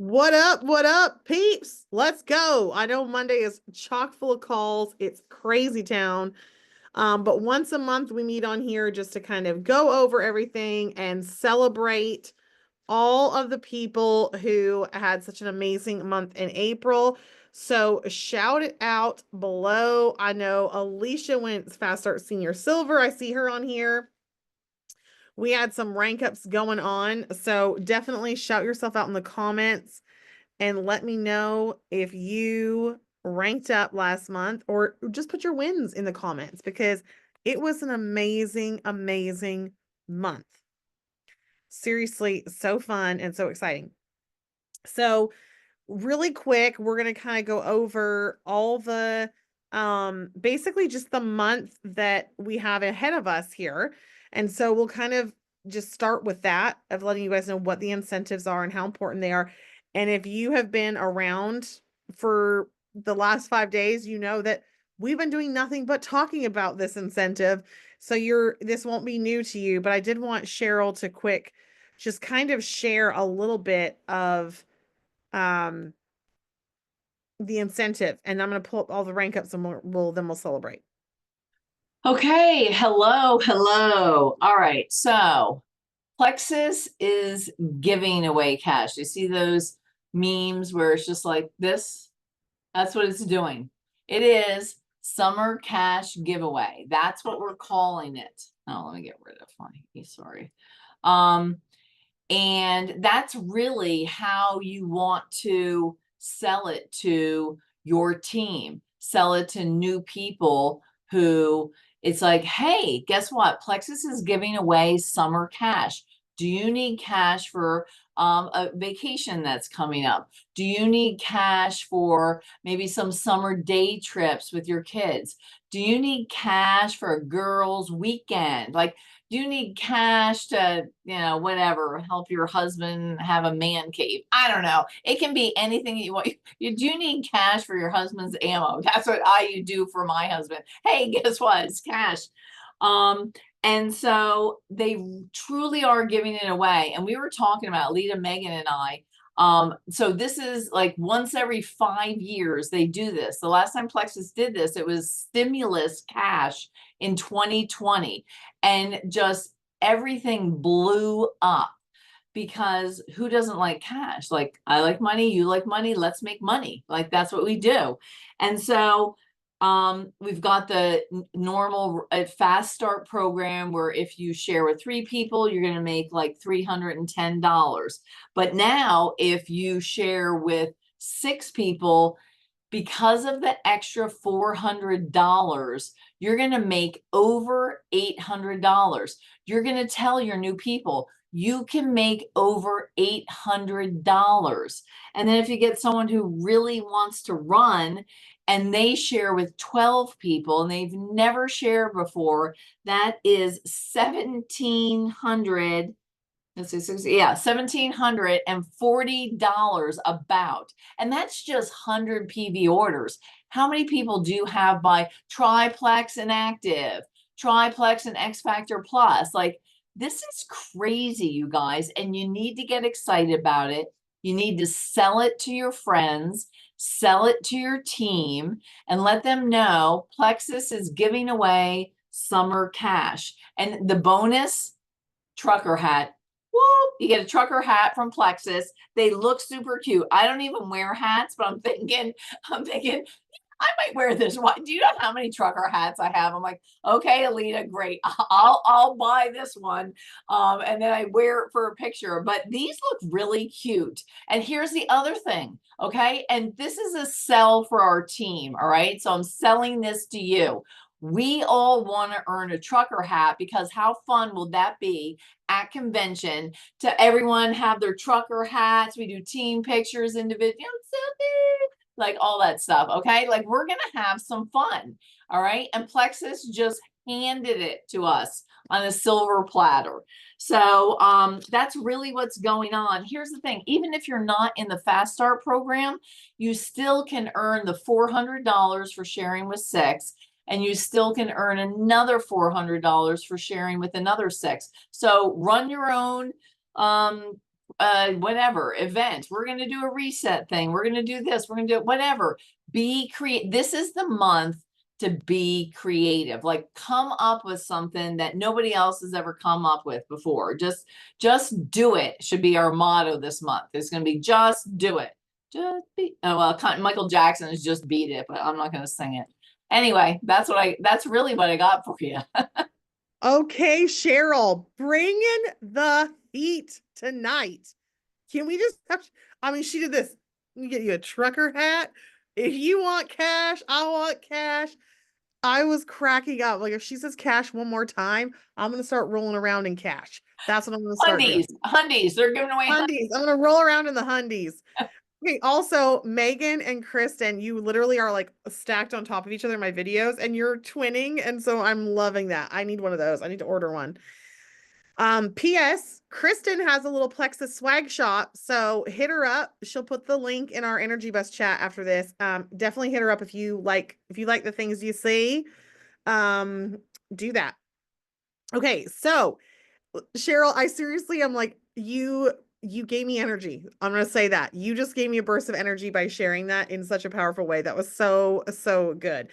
What up, peeps? Let's go. I know Monday is chock full of calls. It's crazy town. But once a month we meet on here just to kind of go over everything and celebrate all of the people who had such an amazing month in April. So shout it out below. I know Alicia went Fast Start Senior Silver. I see her on here. We had some rank ups going on. So definitely shout yourself out in the comments and let me know if you ranked up last month or just put your wins in the comments because it was an amazing, amazing month. Seriously, so fun and so exciting. So, really quick, we're going to kind of go over all the basically just the month that we have ahead of us here. And so we'll kind of just start with that of letting you guys know what the incentives are and how important they are. And if you have been around for the last 5 days, you know that we've been doing nothing but talking about this incentive. So this won't be new to you, but I did want Cheryl to quick just kind of share a little bit of um the incentive, and I'm going to pull up all the rank ups and we'll celebrate. Okay, hello. All right, so Plexus is giving away cash. You see those memes where it's just like this? That's what it's doing. It is summer cash giveaway. That's what we're calling it. Oh, let me get rid of my, sorry. And that's really how you want to sell it to your team, sell it to new people who it's like, hey, guess what? Plexus is giving away summer cash. Do you need cash for a vacation that's coming up? Do you need cash for maybe some summer day trips with your kids? Do you need cash for a girls' weekend? Like, do you need cash to, whatever, help your husband have a man cave? I don't know. It can be anything you want. You do need cash for your husband's ammo. That's what I do for my husband. Hey, guess what? It's cash. And so they truly are giving it away. And we were talking about Lita, Megan, and I. So this is like once every 5 years they do this. The last time Plexus did this, it was stimulus cash in 2020, and just everything blew up because who doesn't like cash? Like, I like money, you like money, let's make money. Like, that's what we do. And so we've got the normal fast start program where if you share with 3 people, you're going to make like $310. But now if you share with 6 people, because of the extra $400, you're going to make over $800. You're going to tell your new people, you can make over $800. And then if you get someone who really wants to run and they share with 12 people and they've never shared before, that is 1,700. Let's see, yeah, $1,740 about. And that's just 100 PV orders. How many people do you have by triplex and active, triplex and X Factor Plus? Like, this is crazy, you guys, and you need to get excited about it. You need to sell it to your friends, sell it to your team, and let them know Plexus is giving away summer cash. And the bonus, trucker hat. Whoop, you get a trucker hat from Plexus. They look super cute. I don't even wear hats, but I'm thinking, I might wear this one. Do you know how many trucker hats I have? I'm like, okay, Alita, great. I'll buy this one. And then I wear it for a picture. But these look really cute. And here's the other thing, okay? And this is a sell for our team, all right? So I'm selling this to you. We all want to earn a trucker hat because how fun will that be at convention to everyone have their trucker hats? We do team pictures, individual selfies, like all that stuff. Okay. Like, we're going to have some fun. All right. And Plexus just handed it to us on a silver platter. So that's really what's going on. Here's the thing. Even if you're not in the Fast Start program, you still can earn the $400 for sharing with 6. And you still can earn another $400 for sharing with another 6. So run your own whatever event. We're going to do a reset thing. We're going to do this. We're going to do whatever. Be creative. This is the month to be creative. Like come up with something that nobody else has ever come up with before. Just do it should be our motto this month. It's going to be just do it. Just be. Oh well, Michael Jackson is just beat it, but I'm not going to sing it. Anyway, that's really what I got for you. Okay, Cheryl, bring in the heat tonight. Can we just have, I mean, she did this. Let me get you a trucker hat. If you want cash, I want cash. I was cracking up. Like, if she says cash one more time, I'm going to start rolling around in cash. That's what I'm going to start doing. Hundies. They're giving away Hundies. I'm going to roll around in the hundies. Okay, also, Megan and Kristen, you literally are like stacked on top of each other in my videos, and you're twinning. And so I'm loving that. I need one of those. I need to order one. P.S. Kristen has a little Plexus swag shop, so hit her up. She'll put the link in our Energy Bus chat after this. Definitely hit her up if you like the things you see. Do that. Okay, so Cheryl, I seriously am like, you gave me energy. I'm gonna say that. You just gave me a burst of energy by sharing that in such a powerful way. That was so good.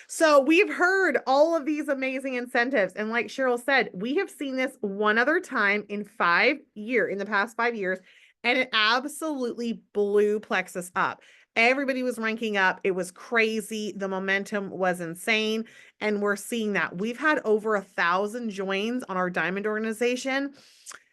So we've heard all of these amazing incentives. And like Cheryl said, we have seen this one other time in the past 5 years, and it absolutely blew Plexus up. Everybody was ranking up. It was crazy. The momentum was insane. And we're seeing that. We've had over 1,000 joins on our Diamond organization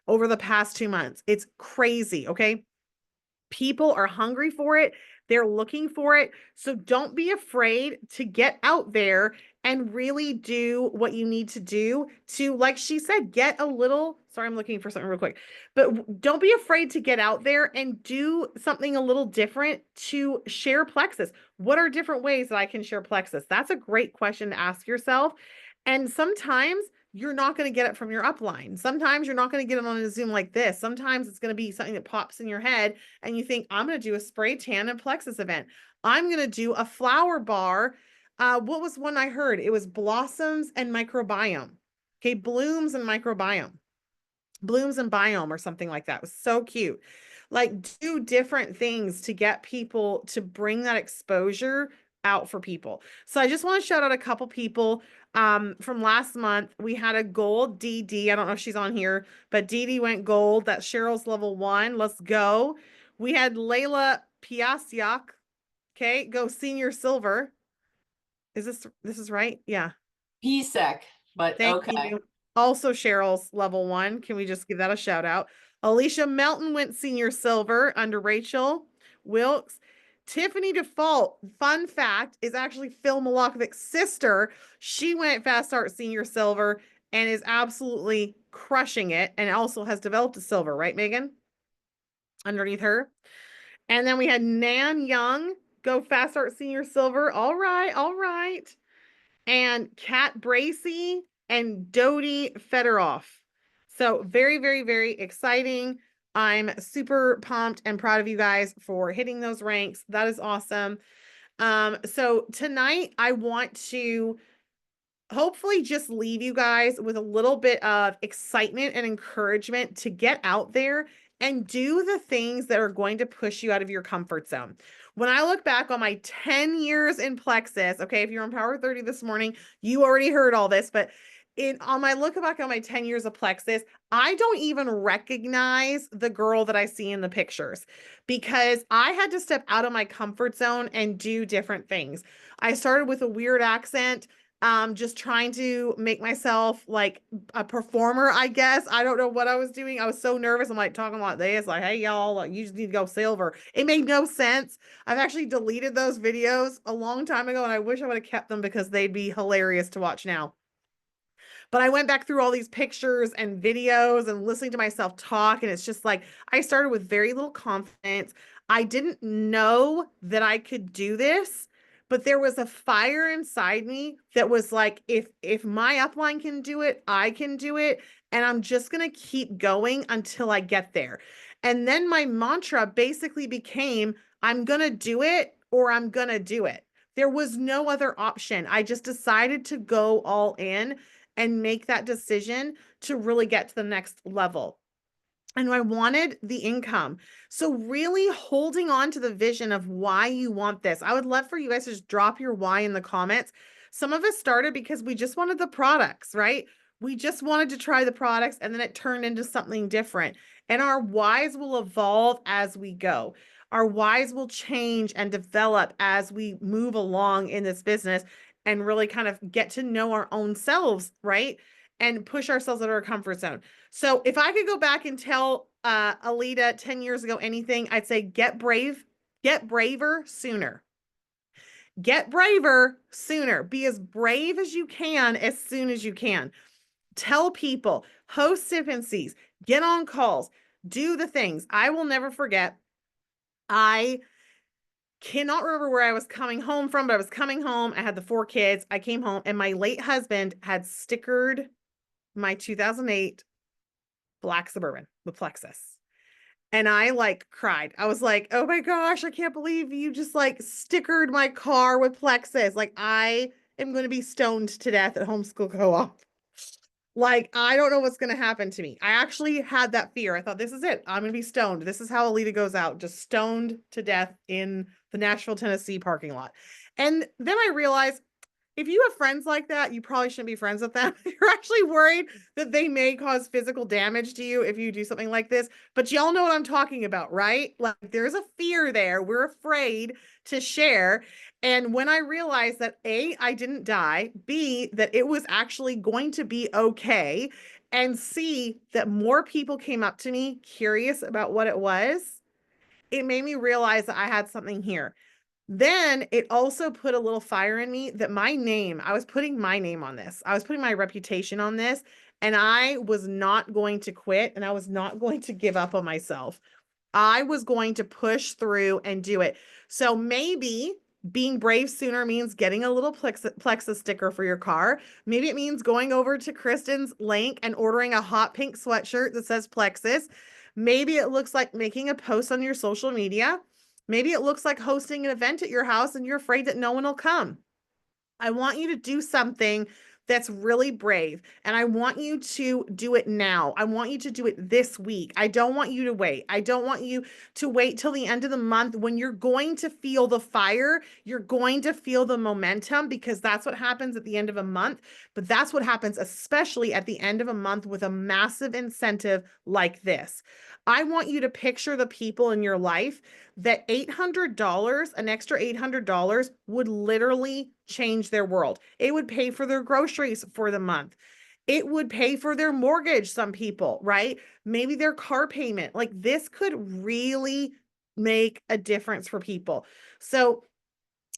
over the past 2 months. It's crazy. Okay. People are hungry for it. They're looking for it. So don't be afraid to get out there and really do what you need to do to, like she said, get a little, sorry, I'm looking for something real quick, but don't be afraid to get out there and do something a little different to share Plexus. What are different ways that I can share Plexus? That's a great question to ask yourself. And sometimes you're not going to get it from your upline. Sometimes you're not going to get it on a Zoom like this. Sometimes it's going to be something that pops in your head and you think, I'm going to do a spray tan and Plexus event. I'm going to do a flower bar. What was one I heard? It was blossoms and microbiome. Okay, blooms and microbiome. Blooms and biome or something like that. It was so cute. Like do different things to get people to bring that exposure out for people. So I just want to shout out a couple people from last month. We had a gold DD. I don't know if she's on here, but DD went gold. That's Cheryl's level 1. Let's go. We had Layla Piasiak. Okay, go senior silver. Is this is right? Yeah. PSEC, but Thank okay. you. Also Cheryl's level 1. Can we just give that a shout out? Alicia Melton went senior silver under Rachel Wilkes. Tiffany Default, fun fact, is actually Phil Milokovic's sister. She went Fast Art senior silver and is absolutely crushing it and also has developed a silver, right, Megan? Underneath her. And then we had Nan Young go Fast Art senior silver. All right, all right. And Kat Bracey and Dodie Federoff. So very exciting. I'm super pumped and proud of you guys for hitting those ranks. That is awesome. So tonight I want to hopefully just leave you guys with a little bit of excitement and encouragement to get out there and do the things that are going to push you out of your comfort zone. When I look back on my 10 years in Plexus, okay, if you're on Power 30 this morning, you already heard all this, but on my look back on my 10 years of Plexus, I don't even recognize the girl that I see in the pictures because I had to step out of my comfort zone and do different things. I started with a weird accent, just trying to make myself like a performer, I guess. I don't know what I was doing. I was so nervous. I'm like talking like this, like, hey, y'all, like, you just need to go silver. It made no sense. I've actually deleted those videos a long time ago, and I wish I would have kept them because they'd be hilarious to watch now. But I went back through all these pictures and videos and listening to myself talk. And it's just like, I started with very little confidence. I didn't know that I could do this, but there was a fire inside me that was like, if my upline can do it, I can do it. And I'm just going to keep going until I get there. And then my mantra basically became, I'm going to do it or I'm going to do it. There was no other option. I just decided to go all in and make that decision to really get to the next level. and I wanted the income. So really holding on to the vision of why you want this. I would love for you guys to just drop your why in the comments. Some of us started because we just wanted the products, right? We just wanted to try the products and then it turned into something different. And our whys will evolve as we go. Our whys will change and develop as we move along in this business and really kind of get to know our own selves, right? And push ourselves out of our comfort zone. So if I could go back and tell Alita 10 years ago anything, I'd say get brave, get braver sooner. Get braver sooner. Be as brave as you can as soon as you can. Tell people, host sip and sees, get on calls, do the things. I will never forget. I cannot remember where I was coming home from, but I was coming home. I had the 4 kids. I came home and my late husband had stickered my 2008 black Suburban with Plexus. And I like cried. I was like, oh my gosh, I can't believe you just like stickered my car with Plexus. Like, I am going to be stoned to death at homeschool co-op. Like, I don't know what's going to happen to me. I actually had that fear. I thought, this is it. I'm going to be stoned. This is how Alita goes out, just stoned to death in the Nashville, Tennessee parking lot. And then I realized if you have friends like that, you probably shouldn't be friends with them. You're actually worried that they may cause physical damage to you if you do something like this. But y'all know what I'm talking about, right? Like there's a fear there. We're afraid to share. And when I realized that A, I didn't die, B, that it was actually going to be okay, and C, that more people came up to me curious about what it was, it made me realize that I had something here. Then it also put a little fire in me that my name, I was putting my name on this. I was putting my reputation on this, and I was not going to quit and I was not going to give up on myself. I was going to push through and do it. So maybe being brave sooner means getting a little Plexus sticker for your car. Maybe it means going over to Kristen's link and ordering a hot pink sweatshirt that says Plexus. Maybe it looks like making a post on your social media. Maybe it looks like hosting an event at your house and you're afraid that no one will come. I want you to do something that's really brave. And I want you to do it now. I want you to do it this week. I don't want you to wait. I don't want you to wait till the end of the month when you're going to feel the fire. You're going to feel the momentum because that's what happens at the end of a month. But that's what happens, especially at the end of a month with a massive incentive like this. I want you to picture the people in your life that $800, an extra $800 would literally change their world. It would pay for their groceries for the month. It would pay for their mortgage, some people, right? Maybe their car payment. Like this could really make a difference for people. So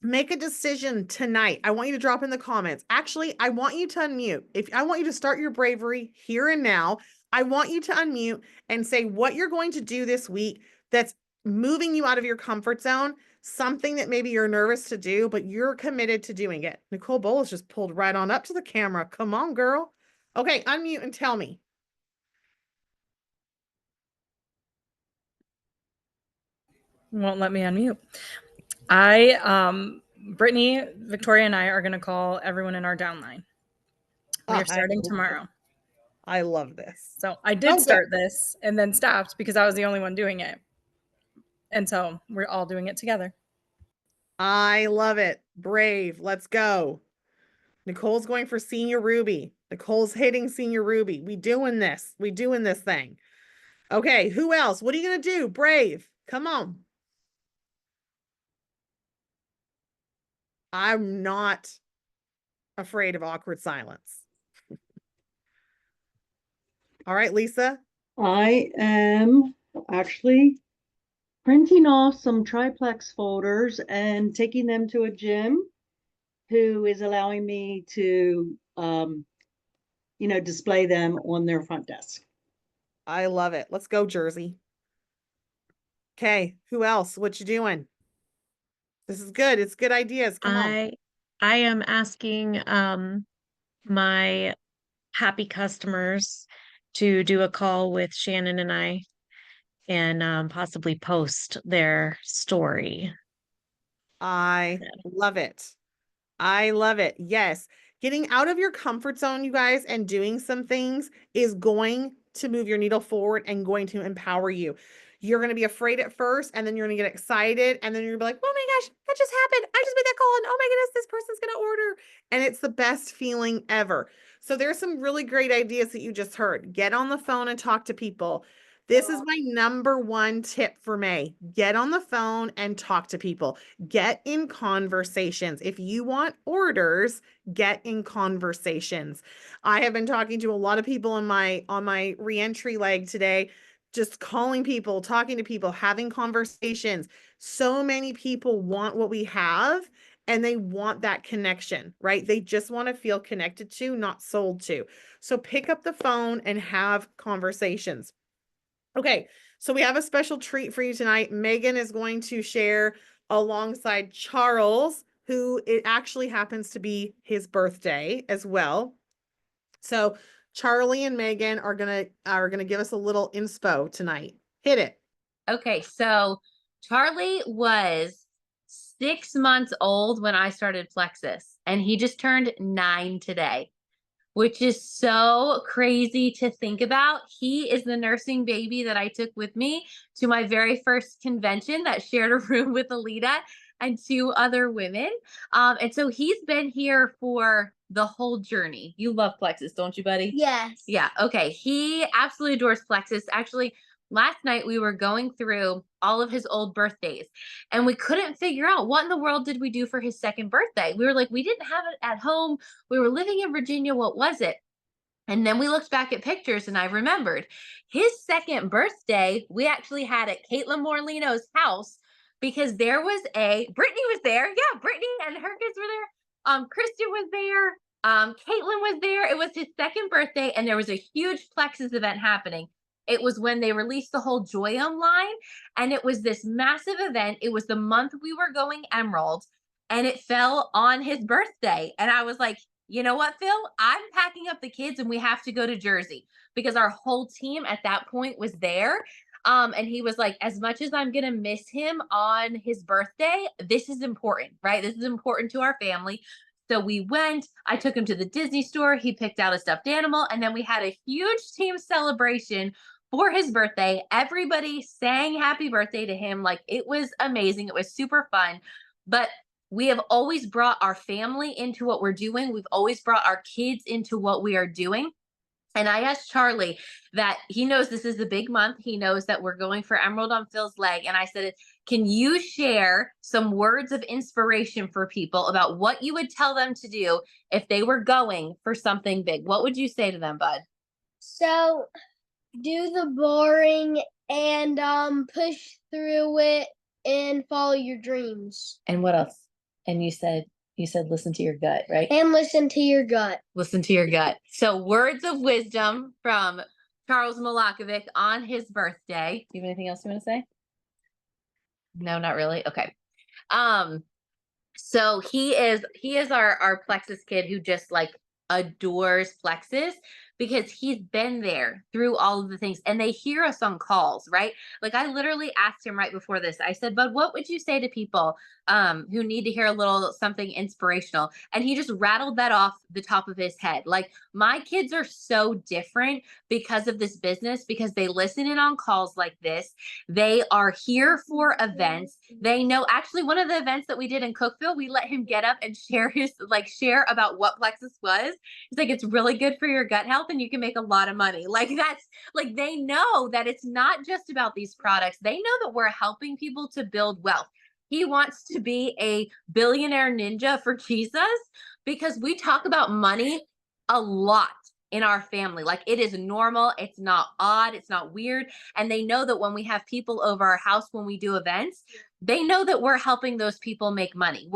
make a decision tonight. I want you to drop in the comments. Actually, I want you to unmute. If I want you to start your bravery here and now, I want you to unmute and say what you're going to do this week that's moving you out of your comfort zone, something that maybe you're nervous to do, but you're committed to doing it. Nicole Bowles just pulled right on up to the camera. Come on, girl. Okay, unmute and tell me. Won't let me unmute. Brittany, Victoria, and I are going to call everyone in our downline. We are starting tomorrow. I love this. So I did start this and then stopped because I was the only one doing it. And so we're all doing it together. I love it. Brave. Let's go. Nicole's going for Senior Ruby. Nicole's hitting Senior Ruby. We doing this. We doing this thing. Okay, who else? What are you going to do? Brave. Come on. I'm not afraid of awkward silence. All right, Lisa. I am actually printing off some triplex folders and taking them to a gym who is allowing me to, display them on their front desk. I love it. Let's go, Jersey. Okay, who else? What you doing? This is good. It's good ideas. Come on. I am asking my happy customers to do a call with Shannon and I and possibly post their story. I love it. I love it. Yes. Getting out of your comfort zone, you guys, and doing some things is going to move your needle forward and going to empower you. You're going to be afraid at first, and then you're going to get excited, and then you're going to be like, oh my gosh, that just happened. I just made that call, and oh my goodness, this person's going to order. And it's the best feeling ever. So there's some really great ideas that you just heard. Get on the phone and talk to people. This is my number one tip for May. Get on the phone and talk to people. Get in conversations. If you want orders, get in conversations. I have been talking to a lot of people on my reentry leg today, just calling people, talking to people, having conversations. So many people want what we have, and they want that connection, right? They just want to feel connected to, not sold to. So pick up the phone and have conversations. Okay, so we have a special treat for you tonight. Megan is going to share alongside Charles, who it actually happens to be his birthday as well. So Charlie and Megan are gonna give us a little inspo tonight. Hit it. Okay, so Charlie was 6 months old when I started Plexus, and he just turned 9 today, which is so crazy to think about. He is the nursing baby that I took with me to my very first convention that shared a room with Alita and 2 other women. And so he's been here for the whole journey. You love Plexus, don't you, buddy? Yes. Yeah. Okay. He absolutely adores Plexus. Actually, last night we were going through all of his old birthdays, and we couldn't figure out what in the world did we do for his second birthday. We were like, we didn't have it at home. We were living in Virginia. What was it? And then we looked back at pictures, and I remembered his second birthday, we actually had at Caitlin Morlino's house, because there was Brittany was there. Yeah, Brittany and her kids were there. Kristen was there. Caitlin was there. It was his second birthday, and there was a huge Plexus event happening. It was when they released the whole Joyum line, and it was this massive event. It was the month we were going Emerald, and it fell on his birthday. And I was like, you know what, Phil? I'm packing up the kids, and we have to go to Jersey, because our whole team at that point was there. And he was like, as much as I'm going to miss him on his birthday, this is important, right? This is important to our family. So we went, I took him to the Disney store. He picked out a stuffed animal, and then we had a huge team celebration for his birthday. Everybody sang happy birthday to him. Like, it was amazing. It was super fun. But we have always brought our family into what we're doing. We've always brought our kids into what we are doing. And I asked Charlie that he knows this is a big month. He knows that we're going for Emerald on Phil's leg. And I said, can you share some words of inspiration for people about what you would tell them to do if they were going for something big? What would you say to them, bud? So do the boring and push through it and follow your dreams. And what else? And you said listen to your gut, right? And listen to your gut. Listen to your gut. So words of wisdom from Charles Malakovic on his birthday. Do you have anything else you want to say? No, not really. Okay. So he is our Plexus kid who just like adores Plexus, because he's been there through all of the things, and they hear us on calls, right? Like, I literally asked him right before this, I said, bud, what would you say to people who need to hear a little something inspirational? And he just rattled that off the top of his head. Like, my kids are so different because of this business, because they listen in on calls like this. They are here for events. They know, actually, one of the events that we did in Cookville, we let him get up and share about what Plexus was. He's like, it's really good for your gut health, and you can make a lot of money. Like, that's like, they know that it's not just about these products. They know that we're helping people to build wealth. He wants to be a billionaire ninja for Jesus, because we talk about money a lot in our family. Like, it is normal. It's not odd. It's not weird. And they know that when we have people over our house, when we do events, they know that we're helping those people make money.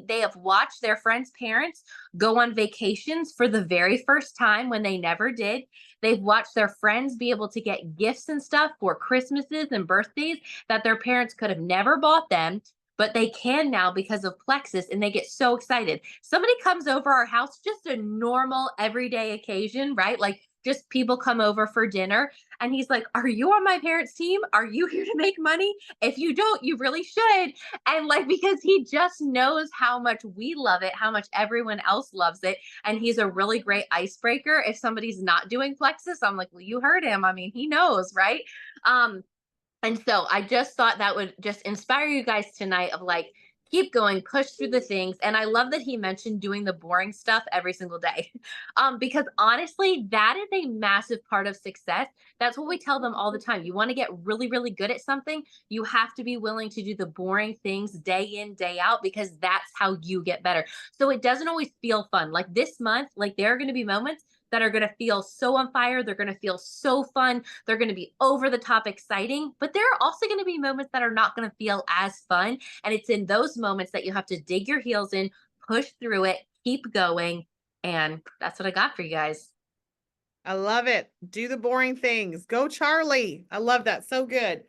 They have watched their friends' parents go on vacations for the very first time when they never did. They've watched their friends be able to get gifts and stuff for Christmases and birthdays that their parents could have never bought them, but they can now because of Plexus, and they get so excited. Somebody comes over our house, just a normal everyday occasion, right? Like, just people come over for dinner. And he's like, are you on my parents' team? Are you here to make money? If you don't, you really should. And like, because he just knows how much we love it, how much everyone else loves it. And he's a really great icebreaker. If somebody's not doing Plexus, I'm like, well, you heard him. I mean, he knows, right? And so I just thought that would just inspire you guys tonight of like, keep going, push through the things. And I love that he mentioned doing the boring stuff every single day. Because honestly, that is a massive part of success. That's what we tell them all the time. You want to get really, really good at something, you have to be willing to do the boring things day in, day out, because that's how you get better. So it doesn't always feel fun. Like this month, like there are going to be moments that are going to feel so on fire. They're going to feel so fun. They're going to be over the top exciting, but there are also going to be moments that are not going to feel as fun. And it's in those moments that you have to dig your heels in, push through it, keep going. And that's what I got for you guys. I love it. Do the boring things. Go Charlie. I love that. So good.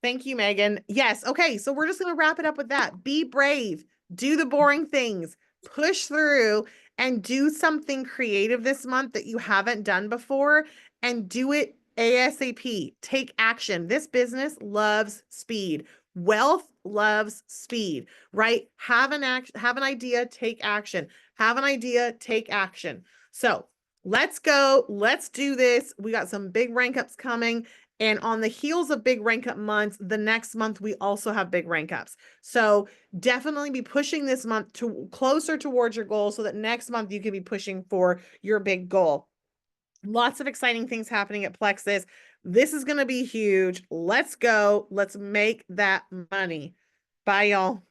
Thank you, Megan. Yes. Okay. So we're just going to wrap it up with that. Be brave. Do the boring things. Push through and do something creative this month that you haven't done before, and do it ASAP. Take action. This business loves speed. Wealth loves speed, right? Have an idea, take action. Have an idea, take action. So let's go. Let's do this. We got some big rank ups coming. And on the heels of big rank up months, the next month we also have big rank ups. So definitely be pushing this month to closer towards your goal, so that next month you can be pushing for your big goal. Lots of exciting things happening at Plexus. This is going to be huge. Let's go. Let's make that money. Bye, y'all.